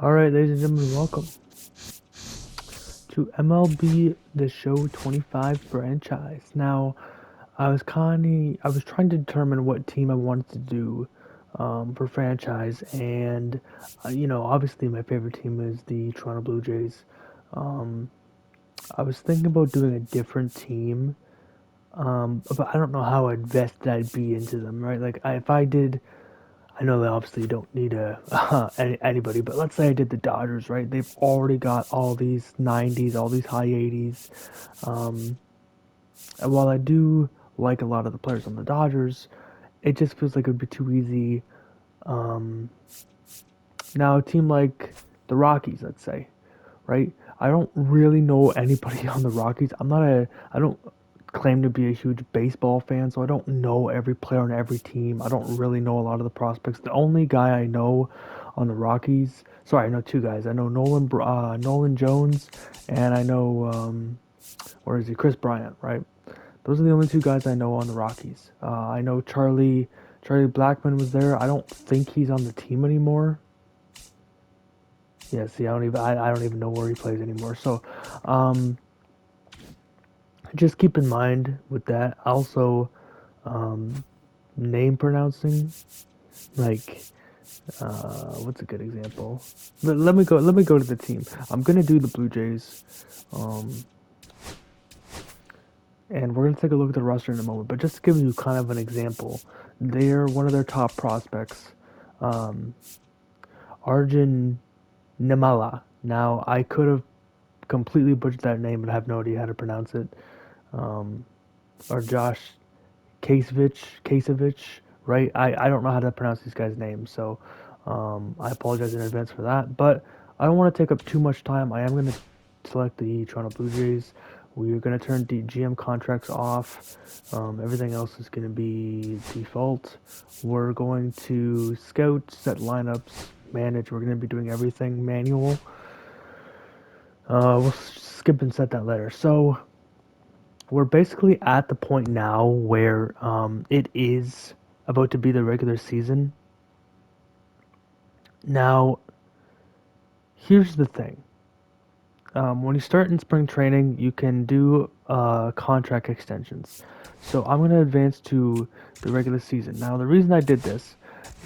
Alright, ladies and gentlemen, welcome to MLB The Show 25 franchise. Now, I was trying to determine what team I wanted to do for franchise, and obviously my favorite team is the Toronto Blue Jays. Um, I was thinking about doing a different team, but I don't know how invested I'd be into them, right? If I did I know they obviously don't need anybody, but let's say I did the Dodgers, right? They've already got all these 90s, all these high 80s. Um, and while I do like a lot of the players on the Dodgers, it just feels like it would be too easy. Um, Now, a team like the Rockies, let's say, right? I don't really know anybody on the Rockies. I don't claim to be a huge baseball fan, so I don't know every player on every team. I don't really know a lot of the prospects. The only guy I know on the Rockies, sorry, I know two guys. I know Nolan Jones, and I know where is he? Chris Bryant, right? Those are the only two guys I know on the Rockies. I know Charlie Blackmon was there. I don't think he's on the team anymore. Yeah, see, I don't even know where he plays anymore. So, um, just keep in mind with that. Also, um, name pronouncing, like, what's a good example? Let me go. Let me go to the team. I'm gonna do the Blue Jays, um, and we're gonna take a look at the roster in a moment. But just to give you kind of an example, they're one of their top prospects, um, Arjun Nimala. Now, I could have completely butchered that name and have no idea how to pronounce it. Um, or Josh Kasevich, right? I don't know how to pronounce these guys' names, so I apologize in advance for that. But I don't want to take up too much time. I am going to select the Toronto Blue Jays. We are going to turn the GM contracts off. Everything else is going to be default. We're going to scout, set lineups, manage. We're going to be doing everything manual. We'll skip and set that later. So we're basically at the point now where it is about to be the regular season. Now, here's the thing. When you start in spring training, you can do contract extensions. So I'm going to advance to the regular season. Now, the reason I did this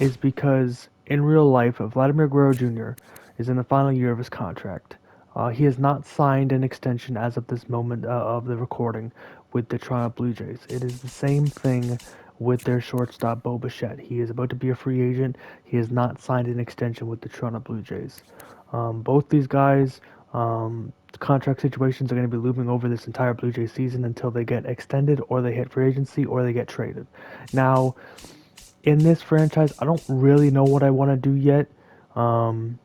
is because in real life, Vladimir Guerrero Jr. is in the final year of his contract. He has not signed an extension as of this moment of the recording with the Toronto Blue Jays. It is the same thing with their shortstop, Bo Bichette. He is about to be a free agent. He has not signed an extension with the Toronto Blue Jays. Both these guys contract situations are going to be looming over this entire Blue Jay season until they get extended or they hit free agency or they get traded. Now, in this franchise, I don't really know what I want to do yet, um,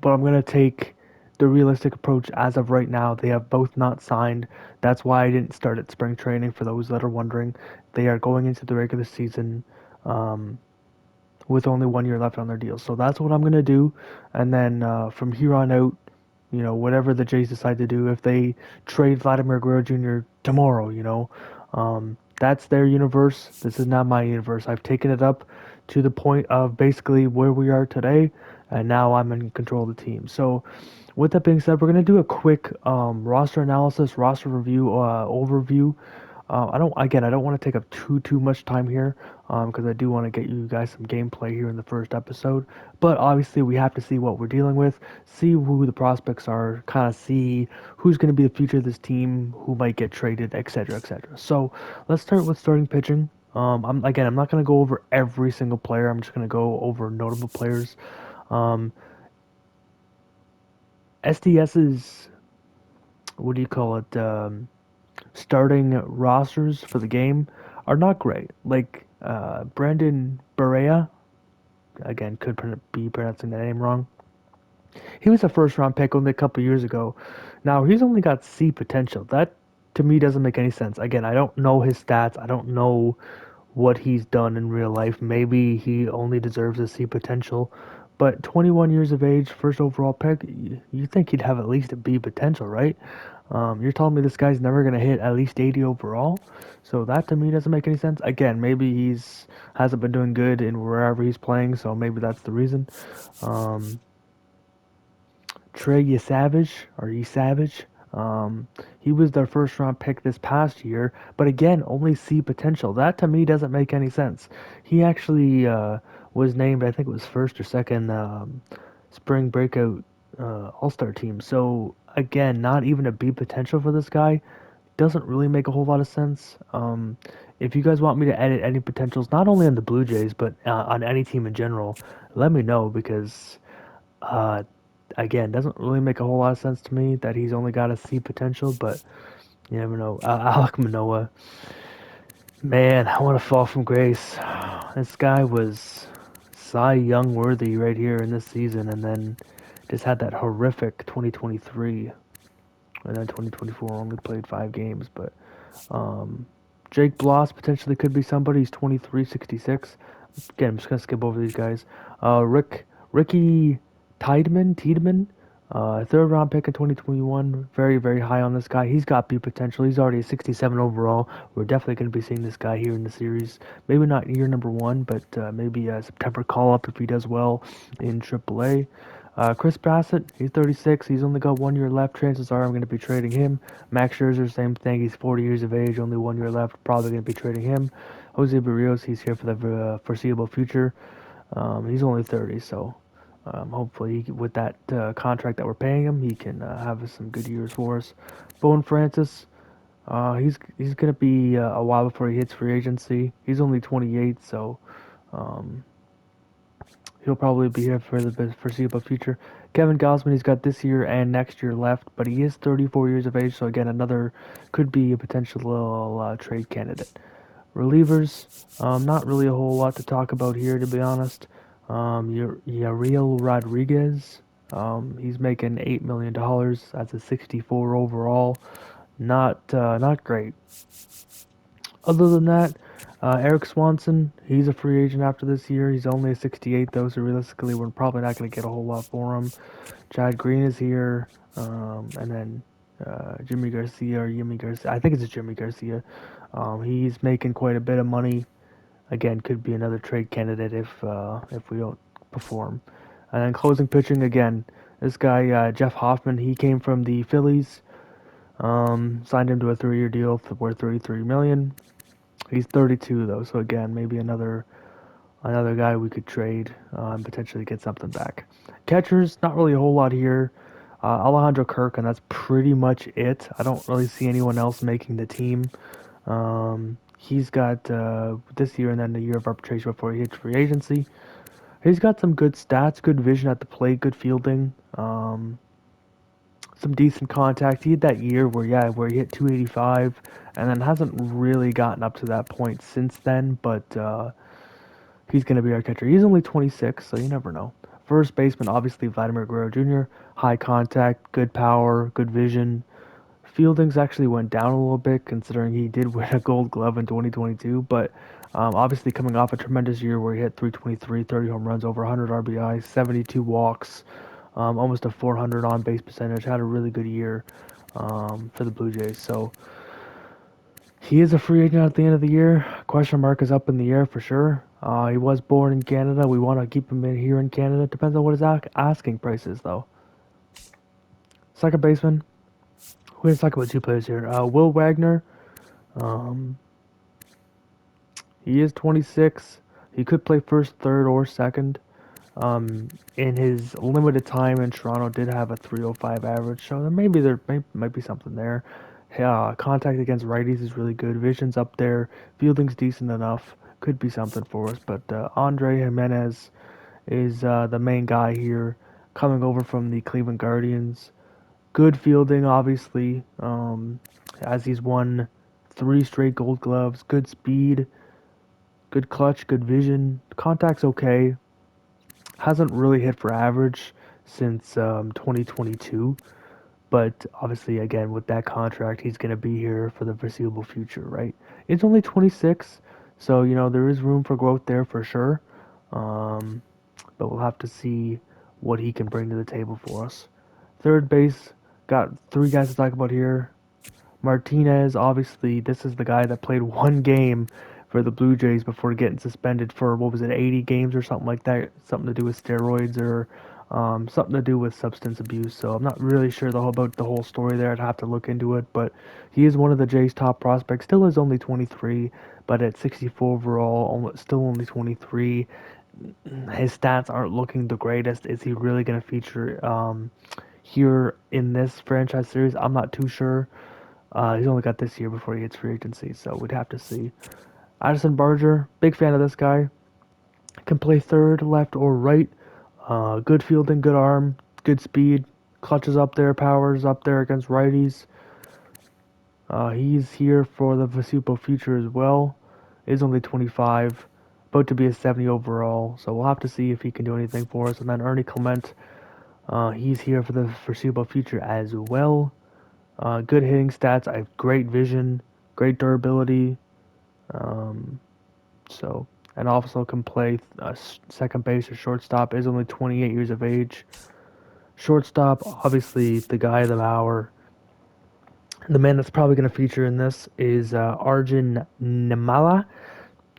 but I'm going to take the realistic approach as of right now. They have both not signed. That's why I didn't start at spring training, for those that are wondering. They are going into the regular season. Um, with only 1 year left on their deal. So that's what I'm gonna do, and then from here on out, whatever the Jays decide to do, if they trade Vladimir Guerrero Jr. tomorrow, that's their universe. This is not my universe. I've taken it up to the point of basically where we are today, and now I'm in control of the team. So, with that being said, we're gonna do a quick roster analysis, roster review, overview. I don't want to take up too much time here, because I do want to get you guys some gameplay here in the first episode. But obviously, we have to see what we're dealing with, see who the prospects are, kind of see who's going to be the future of this team, who might get traded, etc., etc. So let's start with starting pitching. I'm not going to go over every single player. I'm just going to go over notable players. Um, SDS's, what do you call it? Starting rosters for the game are not great. Like Brandon Barea, again, be pronouncing that name wrong. He was a first round pick only a couple years ago. Now he's only got C potential. That to me doesn't make any sense. Again, I don't know his stats. I don't know what he's done in real life. Maybe he only deserves a C potential. But 21 years of age, first overall pick, you think he'd have at least a B potential, right? You're telling me this guy's never gonna hit at least 80 overall? So that to me doesn't make any sense. Again, maybe he's hasn't been doing good in wherever he's playing, so maybe that's the reason. Um, Trey Savage. He was their first round pick this past year, but again, only see potential. That to me doesn't make any sense. He actually was named, I think it was first or second spring breakout All Star team. So again, not even a B potential for this guy doesn't really make a whole lot of sense. If you guys want me to edit any potentials, not only on the Blue Jays but on any team in general, let me know because uh, again, doesn't really make a whole lot of sense to me that he's only got a C potential, but you never know. Alec Manoah, man, I want to fall from grace. This guy was Cy Young worthy right here in this season, and then just had that horrific 2023, and then 2024 only played 5 games. But um, Jake Bloss potentially could be somebody. He's 23, 66. Again, I'm just gonna skip over these guys. Ricky Tiedemann, third round pick in 2021. Very, very high on this guy. He's got B potential. He's already a 67 overall. We're definitely gonna be seeing this guy here in the series. Maybe not year number one, but maybe a September call up if he does well in AAA. Chris Bassett, he's 36. He's only got 1 year left. Chances are I'm going to be trading him. Max Scherzer, same thing. He's 40 years of age, only 1 year left. Probably going to be trading him. Jose Barrios, he's here for the foreseeable future. He's only 30, so hopefully with that contract that we're paying him, he can have some good years for us. Bowen Francis, he's gonna be a while before he hits free agency. He's only 28, so um, he'll probably be here for the foreseeable future. Kevin Gausman, he's got this year and next year left, but he is 34 years of age, so again, another could be a potential trade candidate. Relievers, not really a whole lot to talk about here, to be honest. Yariel Rodriguez, he's making $8 million as a 64 overall. Not great. Other than that, Eric Swanson, he's a free agent after this year. He's only a 68 though, so realistically, we're probably not going to get a whole lot for him. Chad Green is here, and then Jimmy Garcia or Yimi Garcia. I think it's Jimmy Garcia. He's making quite a bit of money. Again, could be another trade candidate if we don't perform. And then closing pitching again. This guy Jeff Hoffman, he came from the Phillies. Signed him to a 3-year deal worth 33 million. He's 32 though, so again, maybe another guy we could trade and potentially get something back. Catchers, not really a whole lot here. Alejandro Kirk, and that's pretty much it. I don't really see anyone else making the team. He's got this year and then the year of arbitration before he hits free agency. He's got some good stats, good vision at the plate, good fielding, some decent contact. He had that year where he hit 285, and then hasn't really gotten up to that point since then. But he's going to be our catcher. He's only 26, so you never know. First baseman, obviously Vladimir Guerrero Jr. High contact, good power, good vision. Fieldings actually went down a little bit considering he did win a Gold Glove in 2022, but obviously coming off a tremendous year where he hit 323, 30 home runs, over 100 RBIs, 72 walks, almost a 400 on base percentage. Had a really good year for the Blue Jays. So he is a free agent at the end of the year. Question mark is up in the air for sure. He was born in Canada. We want to keep him in here in Canada. Depends on what his asking price is, though. Second baseman. We're going to talk about two players here. Will Wagner. Um, he is 26. He could play first, third, or second. In his limited time in Toronto, did have a 305 average, so might be something there. Contact against righties is really good. Vision's up there. Fielding's decent enough. Could be something for us. But Andre Jimenez is the main guy here, coming over from the Cleveland Guardians. Good fielding, obviously, as he's won 3 straight Gold Gloves. Good speed, good clutch, good vision. Contact's okay. Hasn't really hit for average since 2022, but obviously, again, with that contract, he's going to be here for the foreseeable future, right? It's only 26, so there is room for growth there for sure. Um, but we'll have to see what he can bring to the table for us. Third base, Got three guys to talk about here. Martinez, obviously, this is the guy that played one game for the Blue Jays before getting suspended for, what was it, 80 games or something like that? Something to do with steroids or something to do with substance abuse. So I'm not really sure about the whole story there. I'd have to look into it. But he is one of the Jays' top prospects. Still is only 23, but at 64 overall, still only 23. His stats aren't looking the greatest. Is he really going to feature here in this franchise series? I'm not too sure. He's only got this year before he hits free agency, so we'd have to see. Addison Barger, big fan of this guy. Can play third, left, or right. Good fielding, good arm, good speed. Clutches up there, powers up there against righties. He's here for the foreseeable future as well. Is only 25, about to be a 70 overall, so we'll have to see if he can do anything for us. And then Ernie Clement, he's here for the foreseeable future as well. Good hitting stats. I have great vision, great durability. Um, so, and also can play second base or shortstop. Is only 28 years of age. Shortstop, obviously the guy of the hour. The man that's probably going to feature in this is Arjun Nimala.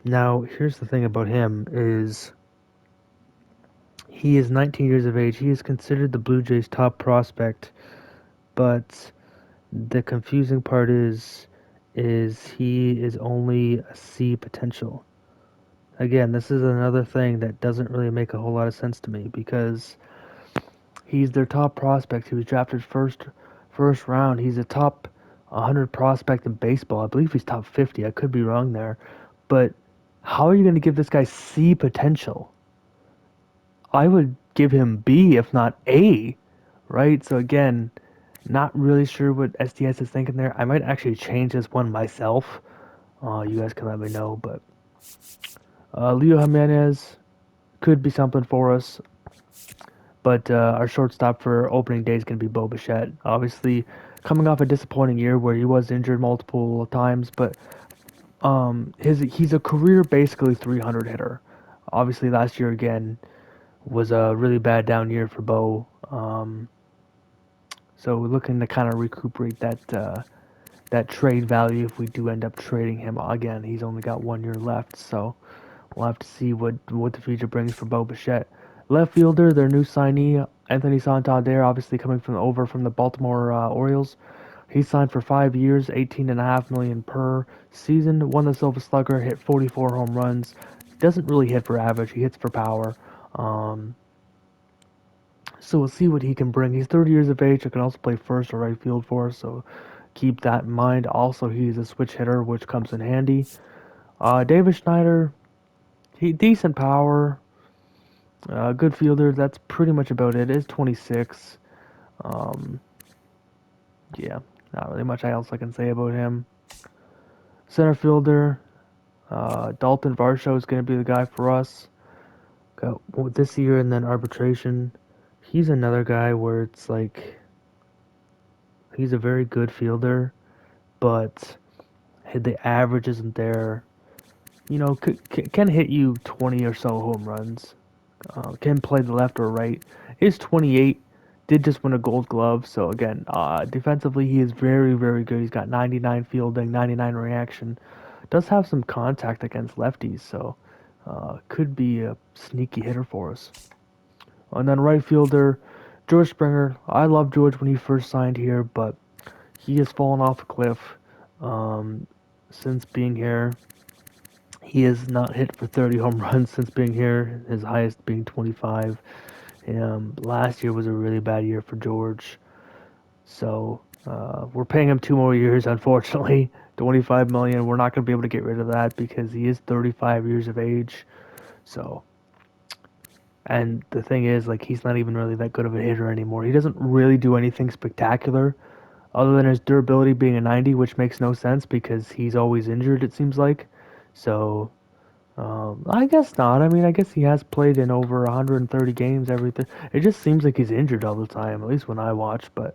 Now, here's the thing about him is he is 19 years of age. He is considered the Blue Jays' top prospect, but the confusing part is he is only a C potential. Again, this is another thing that doesn't really make a whole lot of sense to me because he's their top prospect. He was drafted first round. He's a top 100 prospect in baseball. I believe he's top 50. I could be wrong there. But how are you going to give this guy C potential? I would give him B if not A, right? So again, not really sure what SDS is thinking there. I might actually change this one myself. You guys can let me know, but Leo Jimenez could be something for us. But our shortstop for opening day is going to be Bo Bichette. Obviously, coming off a disappointing year where he was injured multiple times, but he's a career basically 300 hitter. Obviously, last year again was a really bad down year for Bo. So we're looking to kind of recuperate that trade value if we do end up trading him again. He's only got 1 year left, so we'll have to see what the future brings for Bo Bichette. Left fielder, their new signee, Anthony Santander, obviously coming from the Baltimore Orioles. He signed for 5 years, $18.5 million per season. Won the Silver Slugger, hit 44 home runs. Doesn't really hit for average. He hits for power. So we'll see what he can bring. He's 30 years of age. He can also play first or right field for us. So keep that in mind. Also, he's a switch hitter, which comes in handy. David Schneider, he decent power. Good fielder. That's pretty much about it. Is 26. Um, yeah, not really much else I can say about him. Center fielder, Dalton Varsho is going to be the guy for us. Got this year and then arbitration. He's another guy where it's like he's a very good fielder, but the average isn't there. You know, can hit you 20 or so home runs. Can play the left or right. Is 28. Did just win a Gold Glove. So again, defensively he is very very good. He's got 99 fielding, 99 reaction. Does have some contact against lefties, so could be a sneaky hitter for us. And then right fielder, George Springer. I loved George when he first signed here, but he has fallen off a cliff since being here. He has not hit for 30 home runs since being here, his highest being 25. Last year was a really bad year for George. So we're paying him 2 more years, unfortunately. 25 million. We're not going to be able to get rid of that because he is 35 years of age. So, and the thing is, like, he's not even really that good of a hitter anymore. He doesn't really do anything spectacular other than his durability being a 90, which makes no sense because he's always injured, it seems like. So, I guess not. I mean, I guess he has played in over 130 games, everything. It just seems like he's injured all the time, at least when I watch. But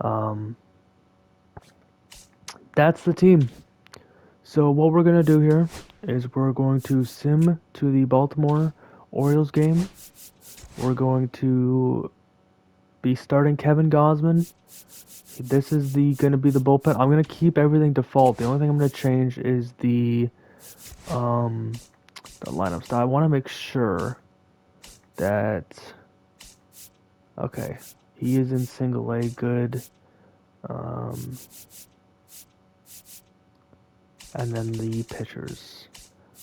um, that's the team. So what we're going to do here is we're going to sim to the Baltimore Orioles game. We're going to be starting Kevin Gausman. This is gonna be the bullpen. I'm gonna keep everything default. The only thing I'm gonna change is um the lineup style. I want to make sure that okay, he is in single A, good. Um, and then the pitchers,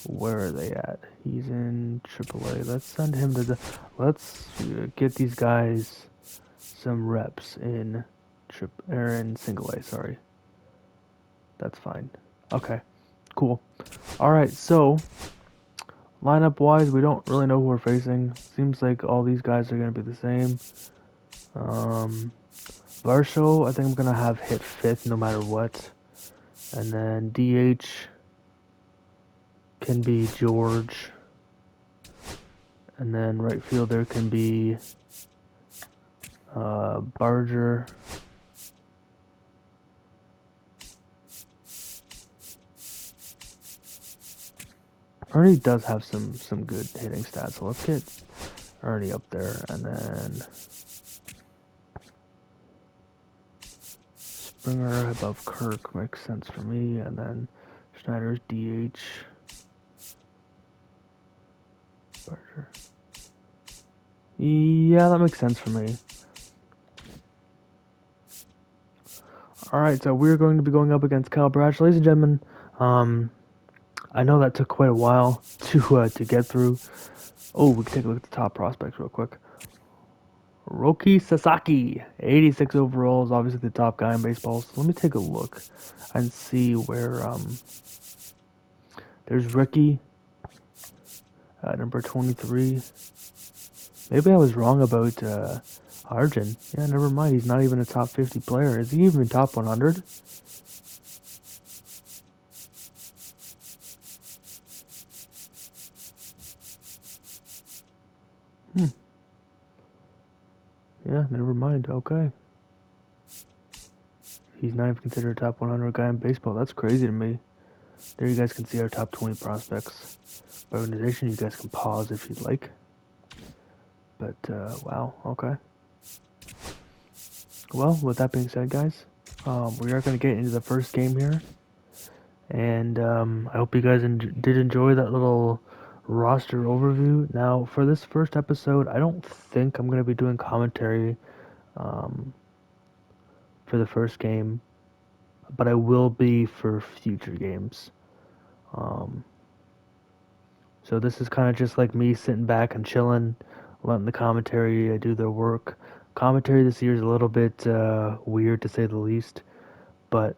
where are they at? He's in triple A. Let's send him to the. Let's get these guys some reps in in single A. Sorry, that's fine. Okay, cool. All right, so lineup wise, we don't really know who we're facing. Seems like all these guys are gonna be the same. Varsho, I think I'm gonna have hit fifth no matter what, and then DH can be George, and then right fielder can be Barger. Ernie does have some good hitting stats, so let's get Ernie up there, and then Springer above Kirk makes sense for me, and then Schneider's DH. Barger. Yeah, that makes sense for me. Alright, so we're going to be going up against Kyle Brash. Ladies and gentlemen, I know that took quite a while to get through. Oh, we can take a look at the top prospects real quick. Roki Sasaki, 86 overall, is obviously the top guy in baseball. So let me take a look and see where there's Ricky at number 23. Maybe I was wrong about Arjun. Yeah, never mind. He's not even a top 50 player. Is he even top 100? Yeah, never mind. Okay. He's not even considered a top 100 guy in baseball. That's crazy to me. There you guys can see our top 20 prospects. By organization, you guys can pause if you'd like. But, wow, okay. Well, with that being said, guys, we are going to get into the first game here. And I hope you guys did enjoy that little roster overview. Now, for this first episode, I don't think I'm going to be doing commentary for the first game, but I will be for future games. So this is kind of just like me sitting back and chilling, letting the commentary do their work. Commentary this year is a little bit weird to say the least, but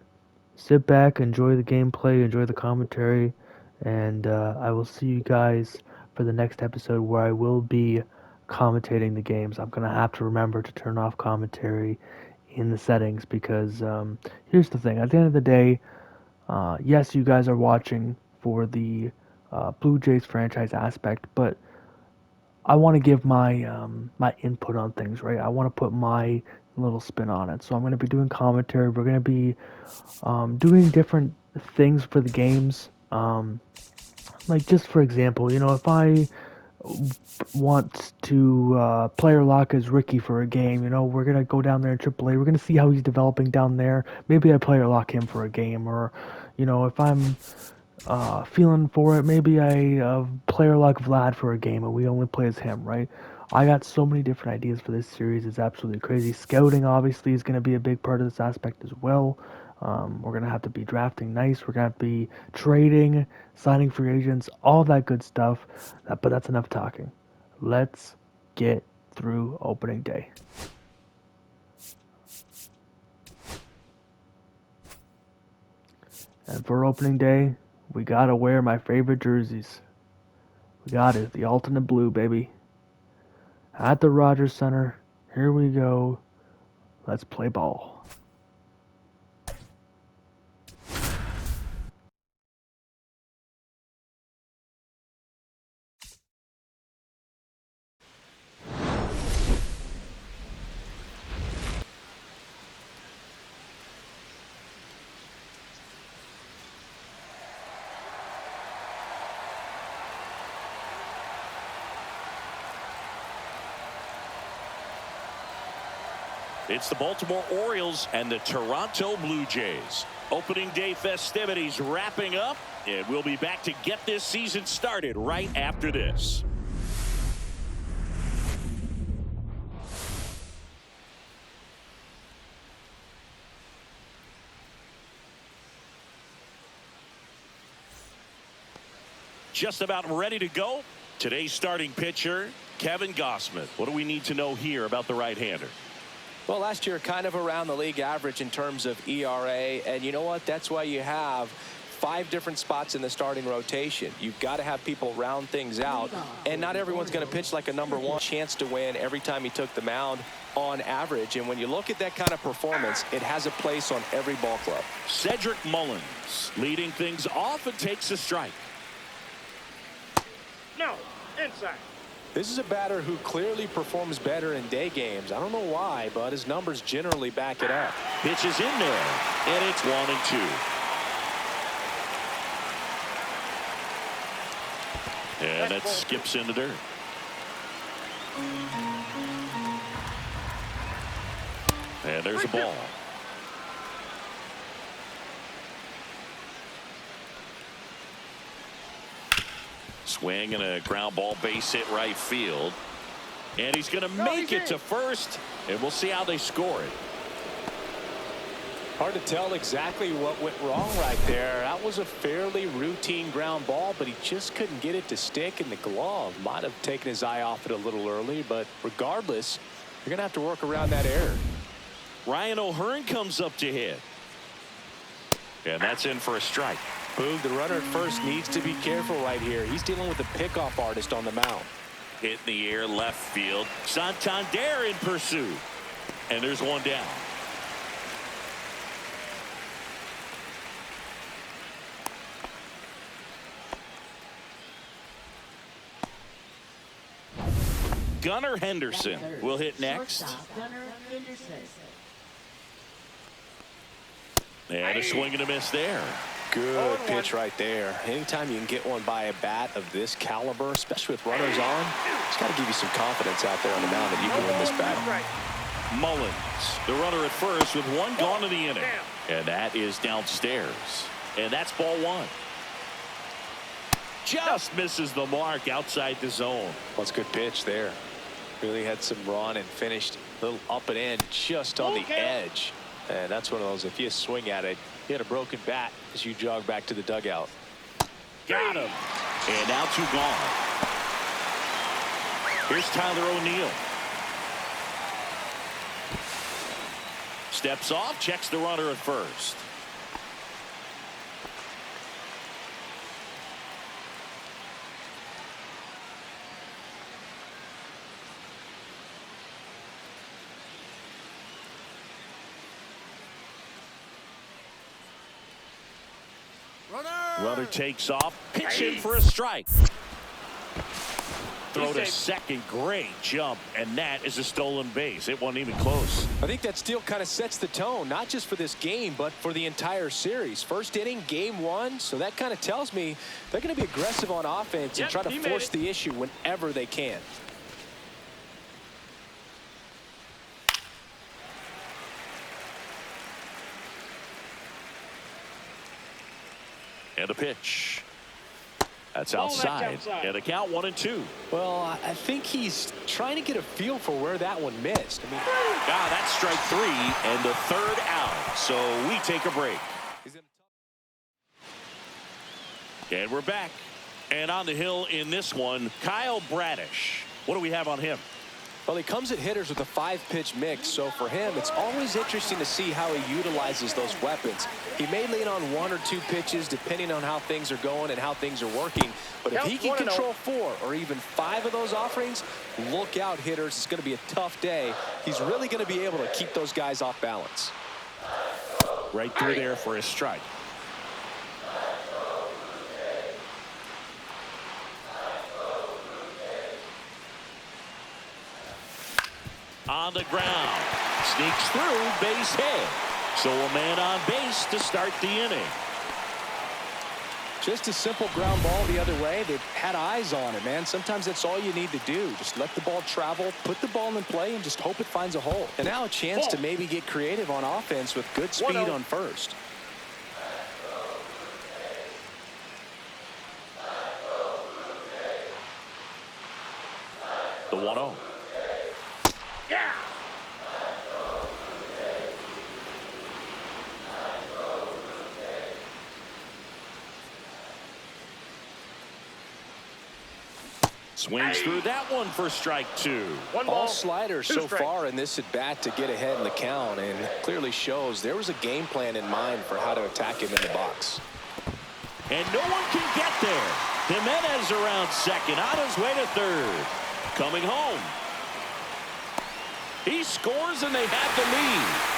sit back, enjoy the gameplay, enjoy the commentary, and I will see you guys for the next episode where I will be commentating the games. I'm gonna have to remember to turn off commentary in the settings because here's the thing: at the end of the day, yes, you guys are watching for the Blue Jays franchise aspect, but I want to give my input on things, right? I want to put my little spin on it. So I'm going to be doing commentary. We're going to be doing different things for the games. Like just for example, if I want to player lock as Ricky for a game, we're gonna go down there in AAA. We're gonna see how he's developing down there. Maybe I player lock him for a game, or if I'm feeling for it, maybe I player lock Vlad for a game, and we only play as him, right? I got so many different ideas for this series. It's absolutely crazy. Scouting obviously is going to be a big part of this aspect as well. We're going to have to be drafting nice. We're going to have to be trading, signing free agents, all that good stuff. But that's enough talking. Let's get through opening day. And for opening day, we got to wear my favorite jerseys. We got it. The alternate blue, baby. At the Rogers Center. Here we go. Let's play ball. It's the Baltimore Orioles and the Toronto Blue Jays. Opening day festivities wrapping up, and we'll be back to get this season started right after this. Just about ready to go. Today's starting pitcher, Kevin Gausman. What do we need to know here about the right-hander? Well, last year kind of around the league average in terms of ERA, and you know what? That's why you have 5 different spots in the starting rotation. You've got to have people round things out, and not everyone's going to pitch like a #1. Chance to win every time he took the mound on average, and when you look at that kind of performance, it has a place on every ball club. Cedric Mullins leading things off and takes a strike. No, inside. This is a batter who clearly performs better in day games. I don't know why, but his numbers generally back it up. Pitch is in there, and it's 1-2. And that skips in the dirt. And there's a ball. Swing and a ground ball, base hit right field. And he's going to make it to first. And we'll see how they score it. Hard to tell exactly what went wrong right there. That was a fairly routine ground ball, but he just couldn't get it to stick in the glove. Might have taken his eye off it a little early, but regardless, you're going to have to work around that error. Ryan O'Hearn comes up to hit. And that's in for a strike. Boog, the runner at first needs to be careful right here. He's dealing with a pickoff artist on the mound. Hit in the air left field. Santander in pursuit. And there's one down. Gunnar Henderson will hit next. And a swing and a miss there. Good pitch right there. Anytime you can get one by a bat of this caliber, especially with runners on, it's got to give you some confidence out there on the mound that you can win this battle. Mullins, the runner at first with one gone in the inning. And that is downstairs. And that's ball 1. Just misses the mark outside the zone. Well, it's a good pitch there. Really had some run and finished a little up and in just on the edge. And that's one of those, if you swing at it, you had a broken bat as you jog back to the dugout. Got him. And now 2 gone. Here's Tyler O'Neill. Steps off, checks the runner at first. Runner takes off, pitch in for a strike. Throw to second, great jump, and that is a stolen base. It wasn't even close. I think that steal kind of sets the tone, not just for this game, but for the entire series. First inning, game 1, so that kind of tells me they're going to be aggressive on offense and try to force the issue whenever they can. And a pitch. That's outside. And the count 1-2. Well, I think he's trying to get a feel for where that one missed. I mean, that's strike 3 and the 3rd out. So we take a break. And we're back. And on the hill in this one, Kyle Bradish. What do we have on him? Well, he comes at hitters with a 5-pitch mix, so for him, it's always interesting to see how he utilizes those weapons. He may lean on 1 or 2 pitches depending on how things are going and how things are working, but if he can control 4 or even 5 of those offerings, look out, hitters. It's going to be a tough day. He's really going to be able to keep those guys off balance. Right through there for a strike. On the ground, sneaks through, base hit. So a man on base to start the inning. Just a simple ground ball the other way. They had eyes on it, man. Sometimes that's all you need to do. Just let the ball travel, put the ball in play, and just hope it finds a hole. And now a chance to maybe get creative on offense with good speed on first. The 1-0. Yeah. Swings through that one for strike 2. All sliders so far in this at bat to get ahead in the count, and clearly shows there was a game plan in mind for how to attack him in the box. And no one can get there. Jimenez around second, on his way to third. Coming home. He scores and they have the lead.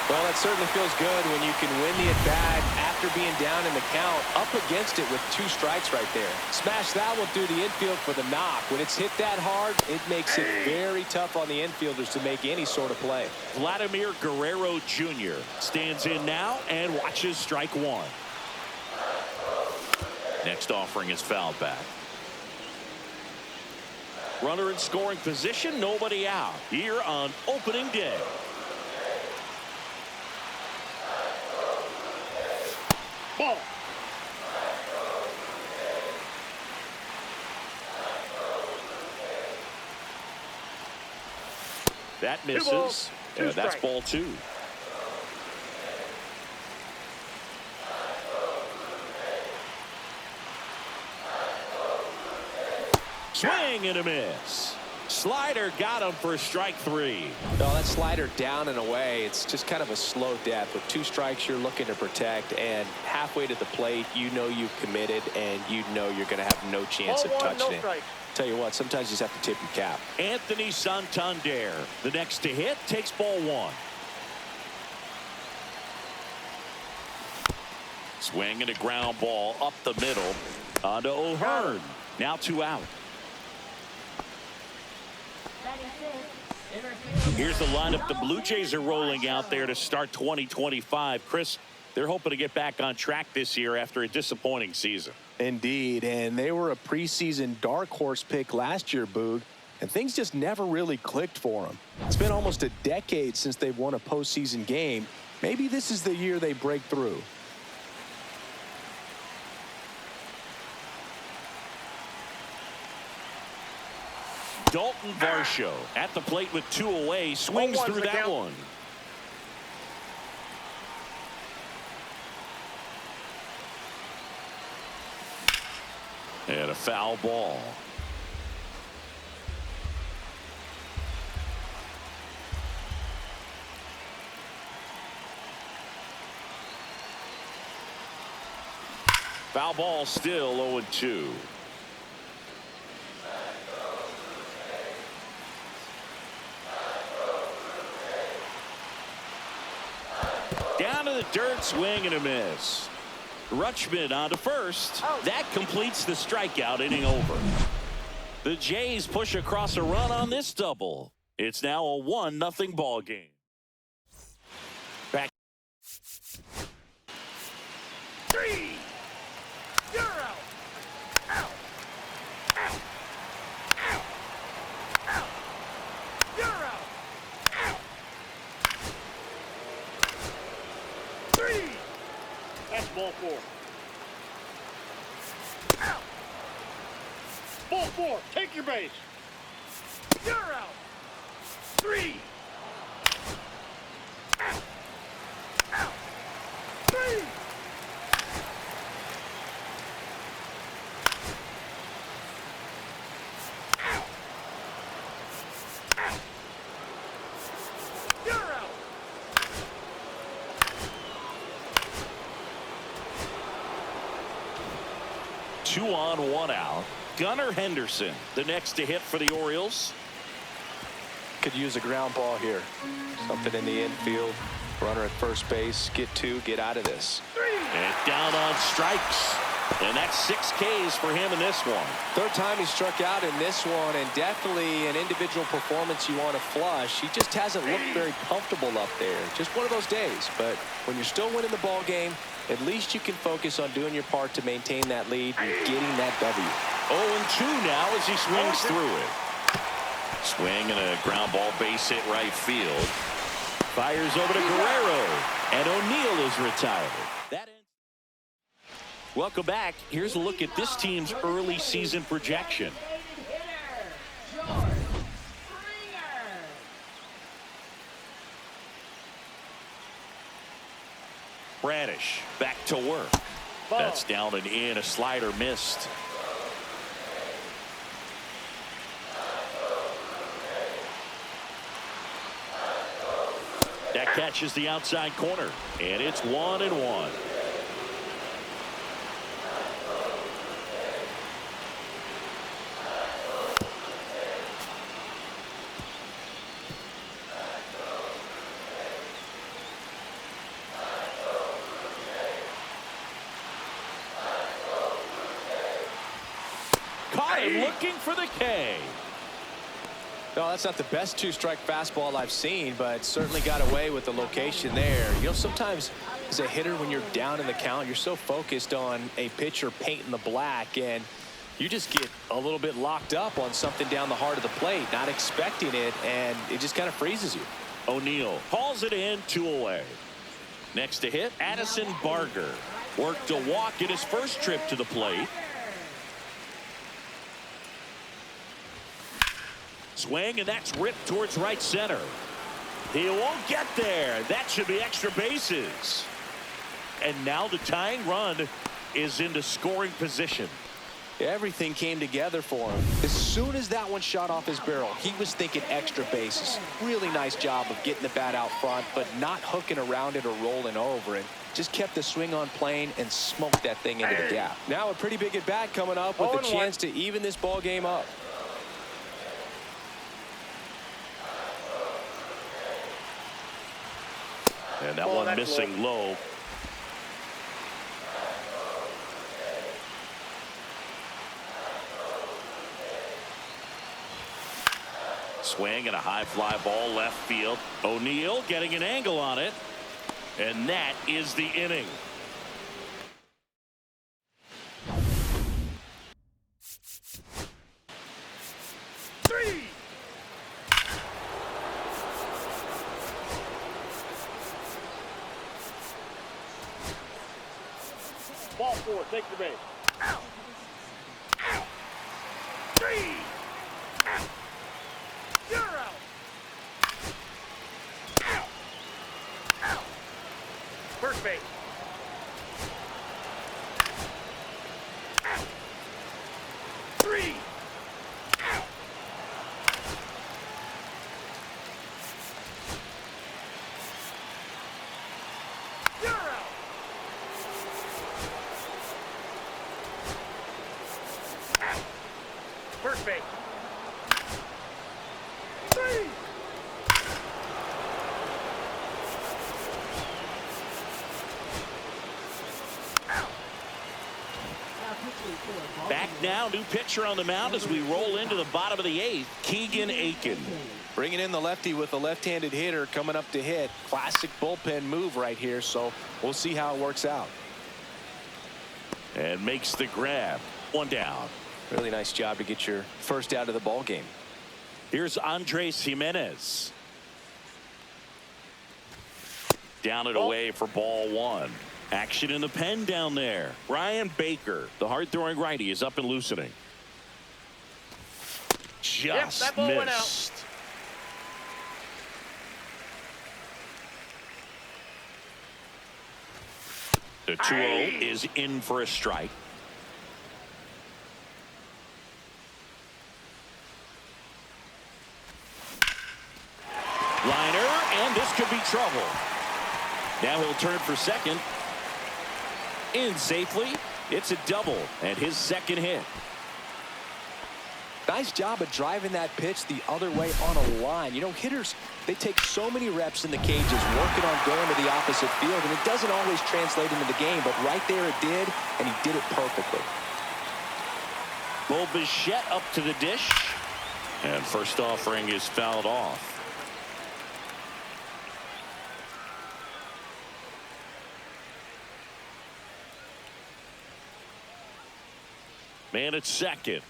Well, that certainly feels good when you can win the at-bat after being down in the count, up against it with 2 strikes right there. Smash that one through the infield for the knock. When it's hit that hard, it makes it very tough on the infielders to make any sort of play. Vladimir Guerrero Jr. stands in now and watches strike 1. Next offering is fouled back. Runner in scoring position, nobody out here on opening day. Ball. That misses. That's ball 2. Swing and a miss. Slider got him for strike 3. No, that slider down and away. It's just kind of a slow death. With 2 strikes, you're looking to protect, and halfway to the plate, you know you've committed, and you know you're going to have no chance of touching it. Tell you what, sometimes you just have to tip your cap. Anthony Santander, the next to hit, takes ball 1. Swing and a ground ball up the middle onto O'Hearn. Now 2 out. Here's the lineup the Blue Jays are rolling out there to start 2025. Chris, they're hoping to get back on track this year after a disappointing season. Indeed, and they were a preseason dark horse pick last year, Boog, and things just never really clicked for them. It's been almost a decade since they've won a postseason game. Maybe this is the year they break through. Dalton Varsho at the plate with 2 away, swings through that one. And a foul ball. Foul ball, still 0-2. Down to the dirt, swing and a miss. Rutschman on to first. That completes the strikeout inning over. The Jays push across a run on this double. It's now a 1-0 ball game. Back. 3. You're out. Out. Out. Out. Out. You're out. Out. 3. That's ball 4. Out. Ball 4. Take your base. You're out. 3. Out. Out. 3. Out. Out. You're out. Two on, 1 out. Gunnar Henderson, the next to hit for the Orioles. Could use a ground ball here. Something in the infield. Runner at first base. Get 2. Get out of this. And down on strikes. And that's 6 Ks for him in this one. Third time he struck out in this one, and definitely an individual performance you want to flush. He just hasn't looked very comfortable up there. Just one of those days. But when you're still winning the ball game, at least you can focus on doing your part to maintain that lead and getting that W. 0-2 now as he swings through it. Swing and a ground ball base hit right field. Fires over to Guerrero, and O'Neill is retired. That ends. Welcome back. Here's a look at this team's early season projection. Bradish back to work. That's down and in. A slider missed. That catches the outside corner, and it's 1-1. Caught him looking for the K. No, that's not the best two-strike fastball I've seen, but certainly got away with the location there. You know, sometimes as a hitter, when you're down in the count, you're so focused on a pitcher painting the black, and you just get a little bit locked up on something down the heart of the plate, not expecting it, and it just kind of freezes you. O'Neill calls it in, 2 away. Next to hit, Addison Barger worked a walk in his first trip to the plate. Swing, and that's ripped towards right center. He won't get there. That should be extra bases. And now the tying run is into scoring position. Everything came together for him. As soon as that one shot off his barrel, he was thinking extra bases. Really nice job of getting the bat out front, but not hooking around it or rolling over it. Just kept the swing on plane and smoked that thing into the gap. Now a pretty big at bat coming up with a chance to even this ball game up. And that one missing low. Swing and a high fly ball left field. O'Neill getting an angle on it. And that is the inning. Ball 4, take the base. Out. Out. 3. Out. You're out. Out. Out. First base. Out. 3. Out. You're out. First base. 3. Back now, new pitcher on the mound as we roll into the bottom of the 8th, Keegan Aiken. Bringing in the lefty with a left-handed hitter coming up to hit. Classic bullpen move right here, so we'll see how it works out. And makes the grab. 1 down. Really nice job to get your first out of the ball game. Here's Andres Jimenez. Down and away for ball 1. Action in the pen down there. Ryan Baker, the hard-throwing righty, is up and loosening. Just that ball went out. missed. The 2-0 is in for a strike. Liner, and this could be trouble. Now he'll turn for second. In safely. It's a double and his second hit. Nice job of driving that pitch the other way on a line. You know, hitters, they take so many reps in the cages working on going to the opposite field, and it doesn't always translate into the game, but right there it did, and he did it perfectly. Bo Bichette up to the dish, and first offering is fouled off. Man at second.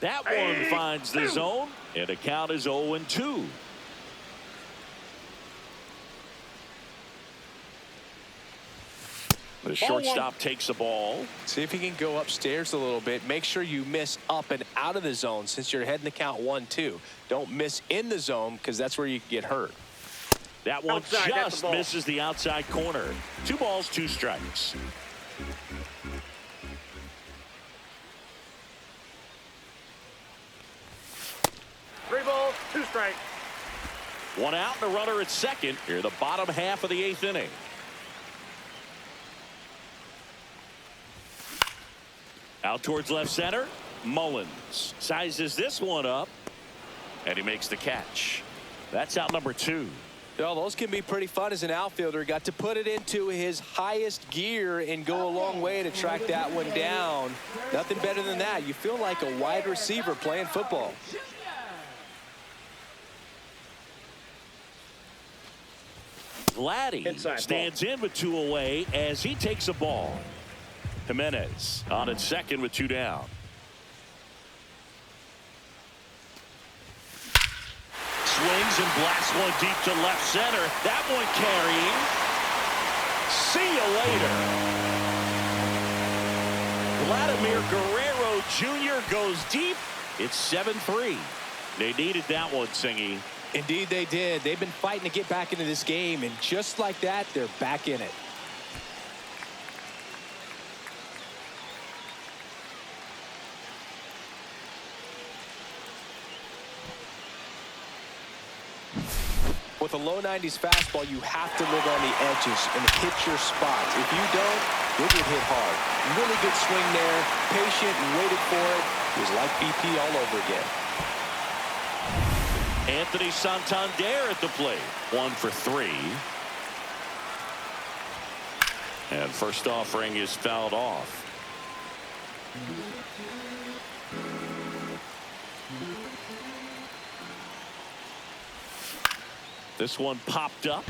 That one finds the zone, and the count is 0-2. The shortstop takes the ball. See if he can go upstairs a little bit. Make sure you miss up and out of the zone since you're heading the count 1-2. Don't miss in the zone because that's where you can get hurt. That one just misses the outside corner. 2 balls, 2 strikes. Three balls, 2 strikes. 1 out and a runner at second. Here, the bottom half of the 8th inning. Out towards left center. Mullins sizes this one up, and he makes the catch. That's out number 2. Well, those can be pretty fun as an outfielder. Got to put it into his highest gear and go a long way to track that one down. Nothing better than that. You feel like a wide receiver playing football. Vladdy stands in with 2 away as he takes a ball. Jimenez on at second with 2 down. Swings and blasts one deep to left center. That one carrying. See you later. Vladimir Guerrero Jr. goes deep. It's 7-3. They needed that one, Singy. Indeed they did. They've been fighting to get back into this game, and just like that, they're back in it. With a low 90s fastball, you have to live on the edges and hit your spots. If you don't, you'll get hit hard. Really good swing there, patient and waited for it. It was like BP all over again. Anthony Santander at the plate. 1 for 3. And first offering is fouled off. This one popped up.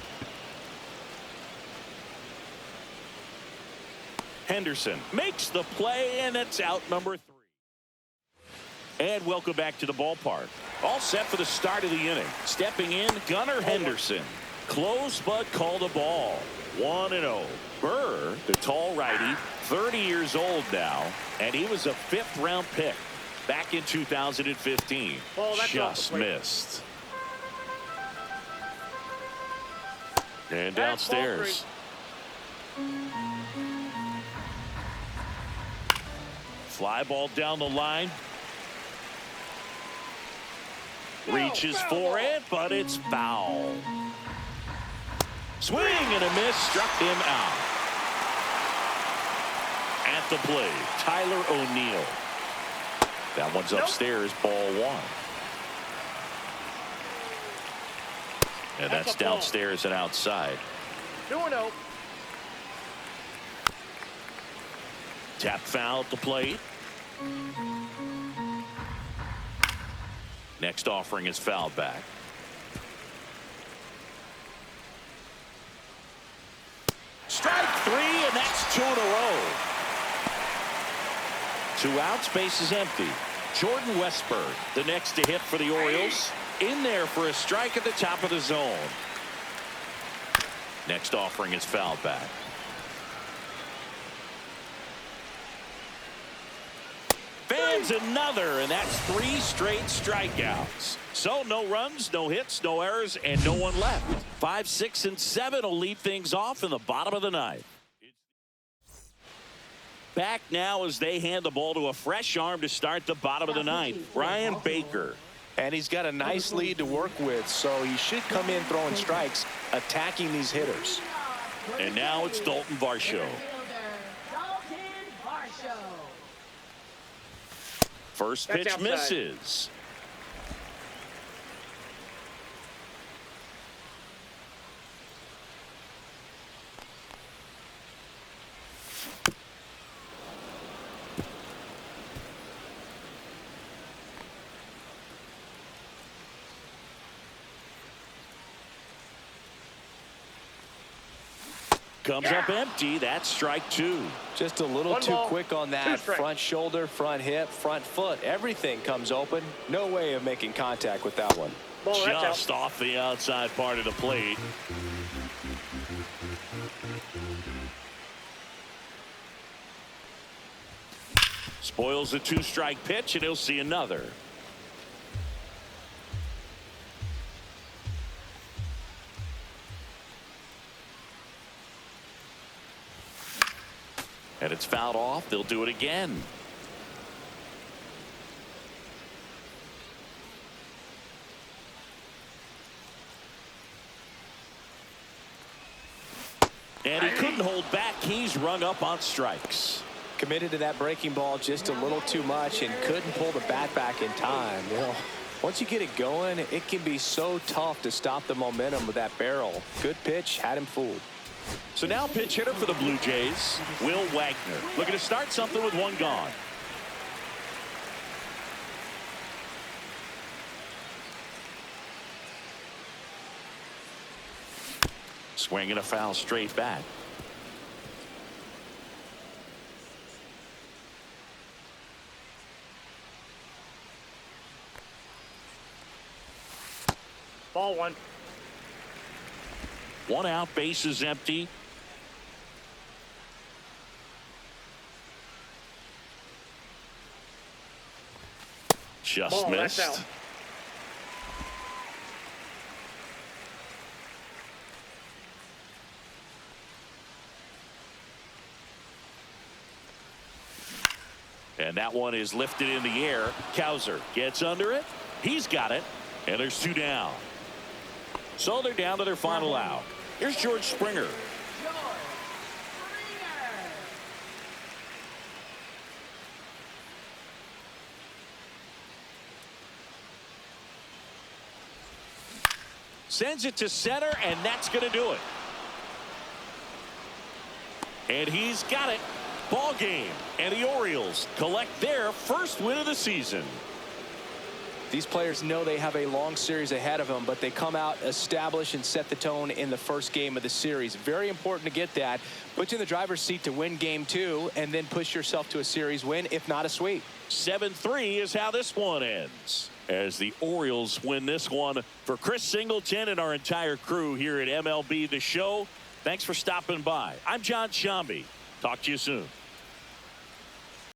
Henderson makes the play, and it's out number 3. And welcome back to the ballpark. All set for the start of the inning. Stepping in, Gunnar Henderson. Close but called a ball. 1-0. Burr, the tall righty, 30 years old now, and he was a 5th-round pick back in 2015. Just missed. And downstairs. Fly ball down the line. Reaches for it, but it's foul. Swing and a miss, struck him out. At the plate, Tyler O'Neill. That one's upstairs, ball 1. And that's downstairs and outside. 2-0. Tap foul at the plate. Next offering is fouled back. Strike 3, and that's 2 in a row. 2 outs, base is empty. Jordan Westburg, the next to hit for the Orioles. In there for a strike at the top of the zone. Next offering is fouled back. Fans another, and that's 3 straight strikeouts. So no runs, no hits, no errors, and no one left. 5, 6, and 7 will lead things off in the bottom of the 9th. Back now as they hand the ball to a fresh arm to start the bottom of the 9th. Brian Baker. And he's got a nice lead to work with, so he should come in throwing strikes, attacking these hitters. And now it's Dalton Varsho. First That's pitch outside. misses. Comes up empty. That's strike two. Just a little One too ball, quick on two that. strikes. Front shoulder, front hip, front foot. Everything comes open. No way of making contact with that one. Ball, that's out. Just off the outside part of the plate. Spoils the two-strike pitch, and he'll see another. And it's fouled off. They'll do it again. And he couldn't hold back. He's rung up on strikes. Committed to that breaking ball just a little too much and couldn't pull the bat back in time. You know, once you get it going, it can be so tough to stop the momentum with that barrel. Good pitch, had him fooled. So now pitch hitter for the Blue Jays, Will Wagner. Looking to start something with one gone. Swinging a foul straight back. Ball one. One out, base is empty. Just Ball, that's missed. out. And that one is lifted in the air. Cowser gets under it. He's got it. And there's two down. So they're down to their final out. Here's George Springer. Sends it to center, and that's going to do it. And he's got it. Ball game. And the Orioles collect their first win of the season. These players know they have a long series ahead of them, but they come out, establish, and set the tone in the first game of the series. Very important to get that. Put you in the driver's seat to win game two, and then push yourself to a series win, if not a sweep. 7-3 is how this one ends, as the Orioles win this one. For Chris Singleton and our entire crew here at MLB The Show, thanks for stopping by. I'm John Shambi. Talk to you soon.